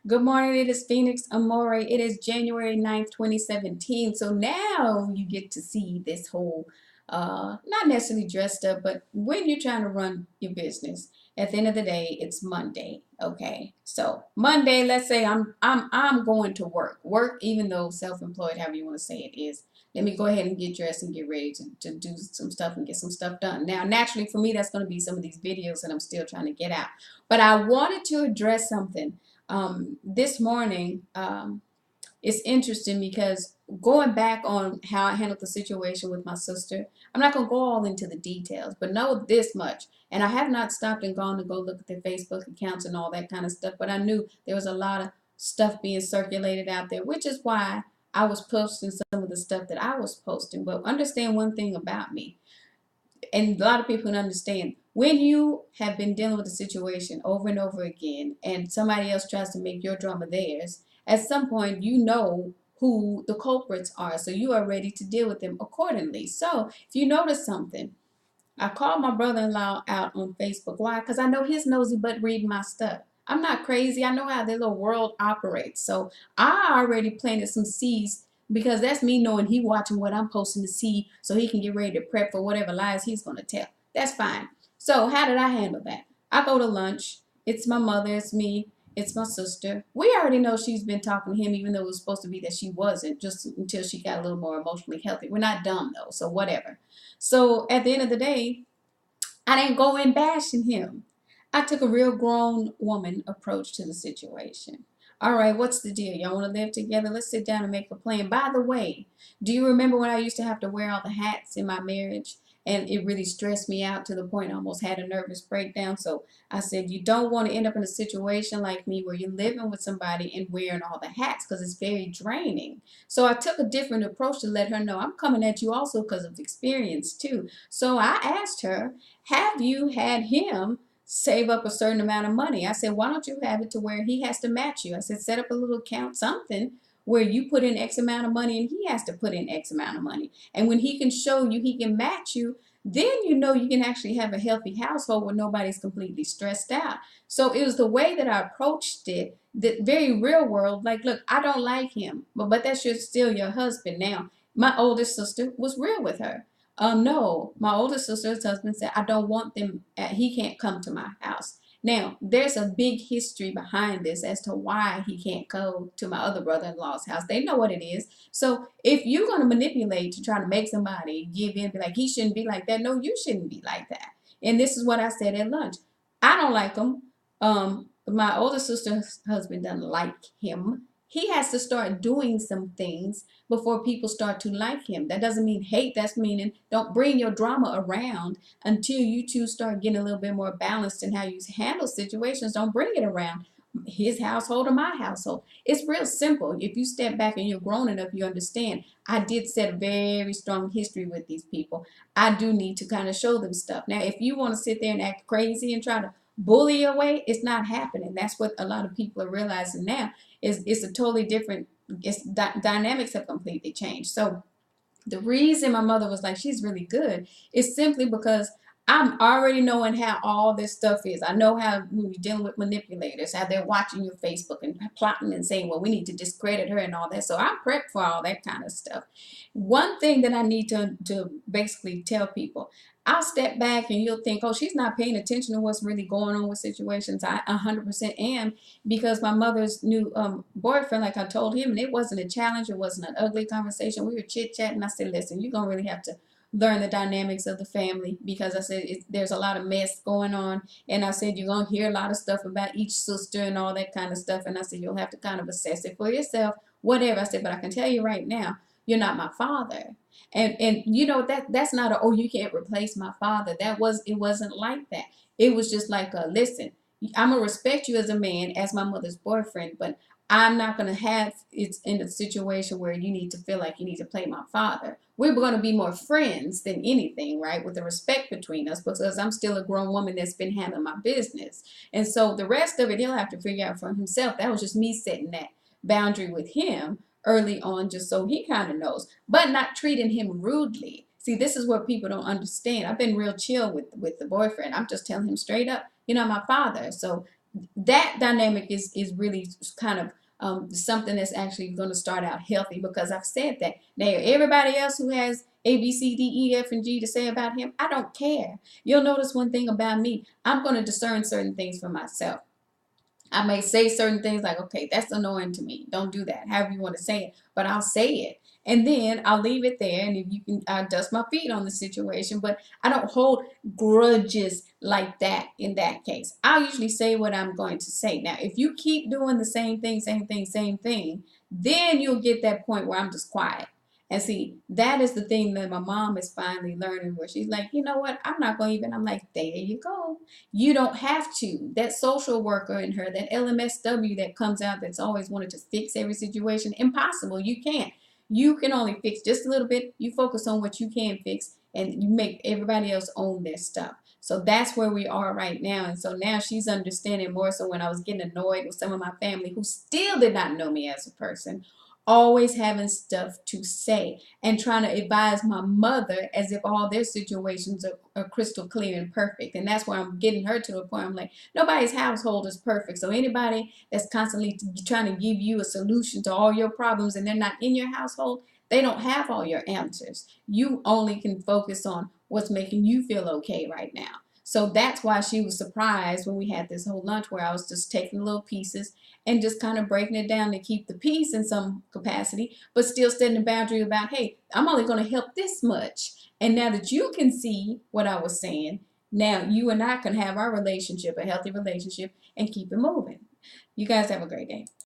Good morning, it is Phoenix Amore. It is January 9th, 2017. So now you get to see this whole, not necessarily dressed up, but when you're trying to run your business, at the end of the day, it's Monday. Okay. So Monday, let's say I'm going to work. Work, even though self-employed, however you want to say it is. Let me go ahead and get dressed and get ready to do some stuff and get some stuff done. Now, naturally for me, that's going to be some of these videos that I'm still trying to get out. But I wanted to address something this morning. It's interesting because going back on how I handled the situation with my sister, I'm not going to go all into the details, but know this much. And I have not stopped and gone to go look at their Facebook accounts and all that kind of stuff, but I knew there was a lot of stuff being circulated out there, which is why I was posting some of the stuff that I was posting. But understand one thing about me, and a lot of people can understand, when you have been dealing with a situation over and over again and somebody else tries to make your drama theirs, at some point you know who the culprits are, so you are ready to deal with them accordingly. So if you notice something, I called my brother-in-law out on Facebook. Why? Because I know his nosy butt reading my stuff. I'm not crazy. I know how their little world operates. So I already planted some seeds, because that's me knowing he watching what I'm posting to see so he can get ready to prep for whatever lies he's going to tell. That's fine. So how did I handle that? I go to lunch. It's my mother. It's me. It's my sister. We already know she's been talking to him, even though it was supposed to be that she wasn't, just until she got a little more emotionally healthy. We're not dumb, though, so whatever. So at the end of the day, I didn't go in bashing him. I took a real grown woman approach to the situation. All right, what's the deal? Y'all want to live together? Let's sit down and make a plan. By the way, do you remember when I used to have to wear all the hats in my marriage? And it really stressed me out to the point I almost had a nervous breakdown. So I said, you don't want to end up in a situation like me where you're living with somebody and wearing all the hats, because it's very draining. So I took a different approach to let her know I'm coming at you also because of experience too. So I asked her, have you had him save up a certain amount of money? I said, why don't you have it to where he has to match you? I said, set up a little account, something where you put in X amount of money and he has to put in X amount of money. And when he can show you he can match you, then you know you can actually have a healthy household where nobody's completely stressed out. So it was the way that I approached it, the very real world. Like, look, I don't like him, but that's still your husband. Now, my oldest sister was real with her. No, my older sister's husband said, I don't want them, he can't come to my house. Now, there's a big history behind this as to why he can't go to my other brother-in-law's house. They know what it is. So if you're going to manipulate to try to make somebody give in, be like, he shouldn't be like that. No, you shouldn't be like that. And this is what I said at lunch. I don't like him. My older sister's husband doesn't like him. He has to start doing some things before people start to like him. That doesn't mean hate. That's meaning don't bring your drama around until you two start getting a little bit more balanced in how you handle situations. Don't bring it around his household or my household. It's real simple. If you step back and you're grown enough, you understand. I did set a very strong history with these people. I do need to kind of show them stuff. Now, if you want to sit there and act crazy and try to bully your way, it's not happening. That's what a lot of people are realizing now. It's a totally different, dynamics have completely changed. So the reason my mother was like, she's really good, is simply because I'm already knowing how all this stuff is. I know how, when you're dealing with manipulators, how they're watching your Facebook and plotting and saying, well, we need to discredit her and all that. So I'm prepped for all that kind of stuff. One thing that I need to basically tell people, I'll step back and you'll think, oh, she's not paying attention to what's really going on with situations. I 100% am, because my mother's new boyfriend, like I told him, and it wasn't a challenge. It wasn't an ugly conversation. We were chit-chatting. I said, listen, you're going to really have to learn the dynamics of the family, because I said there's a lot of mess going on. And I said, you're going to hear a lot of stuff about each sister and all that kind of stuff. And I said, you'll have to kind of assess it for yourself, whatever. I said, but I can tell you right now, you're not my father. And you know, that's not a, oh, you can't replace my father. It wasn't like that. It was just like, listen, I'm gonna respect you as a man, as my mother's boyfriend, but I'm not gonna have it in a situation where you need to feel like you need to play my father. We're gonna be more friends than anything, right? With the respect between us, because I'm still a grown woman that's been handling my business. And so the rest of it, he'll have to figure out for himself. That was just me setting that boundary with him early on, just so he kind of knows, but not treating him rudely. See, this is what people don't understand. I've been real chill with the boyfriend. I'm just telling him straight up, you're not my father. So that dynamic is really kind of something that's actually going to start out healthy, because I've said that. Now, everybody else who has A, B, C, D, E, F, and G to say about him, I don't care. You'll notice one thing about me. I'm going to discern certain things for myself. I may say certain things like, okay, that's annoying to me. Don't do that. However you want to say it, but I'll say it. And then I'll leave it there. And if you can, I'll dust my feet on the situation, but I don't hold grudges like that in that case. I'll usually say what I'm going to say. Now, if you keep doing the same thing, same thing, same thing, then you'll get that point where I'm just quiet. And see, that is the thing that my mom is finally learning, where she's like, you know what? I'm not going to even, I'm like, there you go. You don't have to. That social worker in her, that LMSW that comes out, that's always wanted to fix every situation, impossible. You can't. You can only fix just a little bit. You focus on what you can fix, and you make everybody else own their stuff. So that's where we are right now. And so now she's understanding more. So when I was getting annoyed with some of my family who still did not know me as a person, always having stuff to say and trying to advise my mother as if all their situations are crystal clear and perfect. And that's where I'm getting her to the point. I'm like, nobody's household is perfect. So anybody that's constantly trying to give you a solution to all your problems and they're not in your household, they don't have all your answers. You only can focus on what's making you feel okay right now. So that's why she was surprised when we had this whole lunch where I was just taking little pieces and just kind of breaking it down to keep the peace in some capacity, but still setting a boundary about, hey, I'm only going to help this much. And now that you can see what I was saying, now you and I can have our relationship, a healthy relationship, and keep it moving. You guys have a great day.